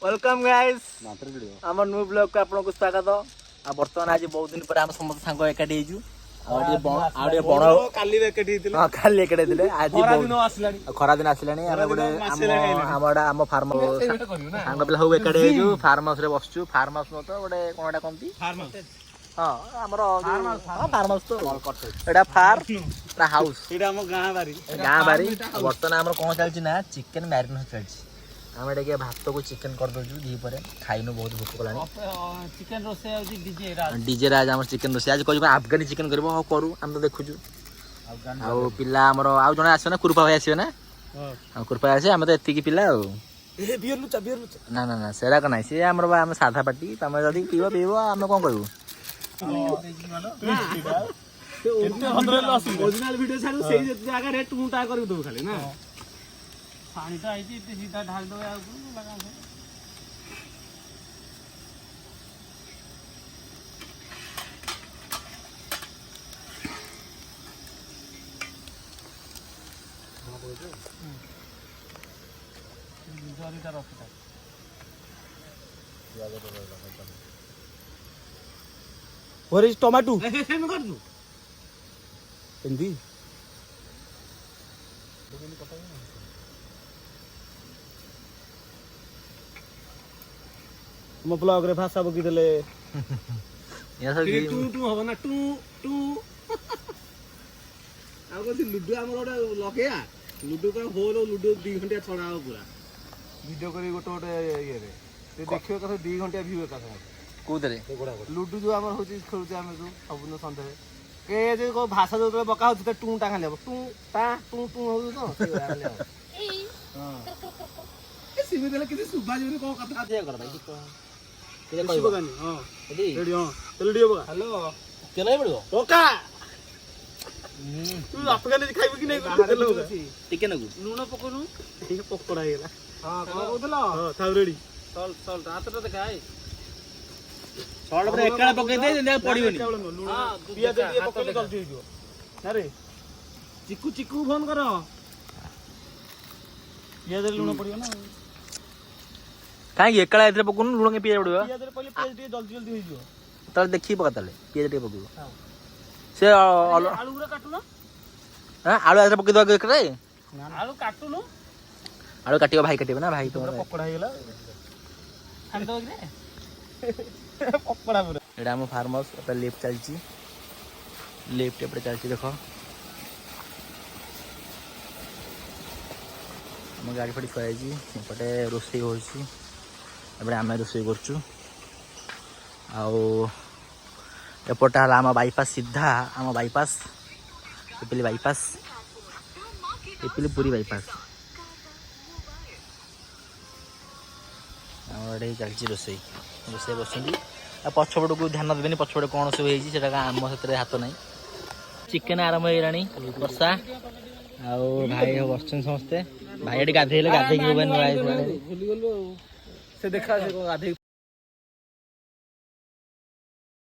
Welcome guys हमर new blog को आपन को स्वागत। आ बर्तमान आज बहुत दिन पर हम समस्त सांग एकाठी हेजु आडे बण काली एकाठी हितले हां खाली एकाठी दिले आज खरा दिन आसलानी खरा दिन आसलानी हम गोटे हम फार्म सांग पिला हो एकाठी हेजु फार्म हाउस रे बसचु। फार्म हाउस न तो गोटे कोनटा कोनती फार्म हाउस हां हमर फार्म हाउस तो एडा फार्म एडा हाउस एडा हम गां बारी बर्तमान हमर कोन चलची ना चिकन मैरिनेट चलची। हम एटा के भात को चिकन कर दो दी पर खाइनु बहुत भूख कलानी। चिकन रोसे आ डीजे राज डीजे राज हमर चिकन रोसे आज कोइ अफगानी चिकन करबो हो करू हम तो देखु छु। आ पिला हमर आ जने आसे ना कुरपा भाई आसे ना हां कुरपा आसे हम तो एत्ती की पिला ए बियर लुचा ना ना ना सेरा का नाही से हमर हम साधा पार्टी तमे जदी पीबो हम कोन कहू ओरिजिनल वीडियो छाडू सेही जगह रे टू टा कर दो खाली ना पानी तो आईती इतने सीधा ढाल दो यार लगा से जोरीटा रखता Where is tomato? Em कर दू हिंदी हम ब्लॉग रे भाषा बकी देले या सब टू टू हो ना टू टू आ को लुडो हमर ओटा लकेया लुडो का होलो लुडो 2 घंटा छड़ा हो पूरा वीडियो करी गोटे ये रे ते देखियो कथा 2 घंटा व्यू कथा कोदरे लुडो जो हमर होची खेलुचे हम जो सबन संदे के जे को भाषा जो बका होची त टू टा खाली टू ता टू टू हो तो हां ए सिमी देले किसी सुबा जेने को कथा दे कर भाई के कहबो गानी हां रेडी हां रेडी हो हेलो केले पड़ो ओका तू अफगानी खाइबो कि नहीं तेल होगा चिकन को लूण पकोनु ठीक पकोड़ा हेला हां को बोदलो हां था रेडी चल चल रात रे खाए सॉल्ट पर एकला पके दे जे पड़िबनी हां पिया दे दिए पकले जल्दी हो जो अरे चिकू चिकू फोन करो पिया दे लूण पड़ियो ना काई एकला एतरे पकुन लुण के पिया पड़ियो पिया दे पहले पेज दिए जल्दी जल्दी हो जो तले देखि पका तले पिया दे पकु से आलू रे काटू ना हां आलू एतरे पके दो एकरे आलू काटू नो आलू काटियो भाई काटियो ना भाई तो पकोड़ा हेला खान दो रे पकोड़ा पूरा एडा हम फार्म हाउस पे लेफ्ट चलची लेफ्ट एपटे चलची देखो हम गाड़ी फड़ी थुआ जी एपटे रोसई होची एपटे आमे रोसई करचु आउ एपटे हला हम बाईपास सीधा हम बाईपास एपिली बाईपास एपिली पूरी बाईपास आड़े चलची रोसई रोसई बसुंदी पछपट को ध्यान देवेनि पछपट कौन सब होता आम से हाथ ना चिकेन आरंभ हो वर्षा आउ भाई बस समस्ते भाई गाधे गाधे से देखा से गाधे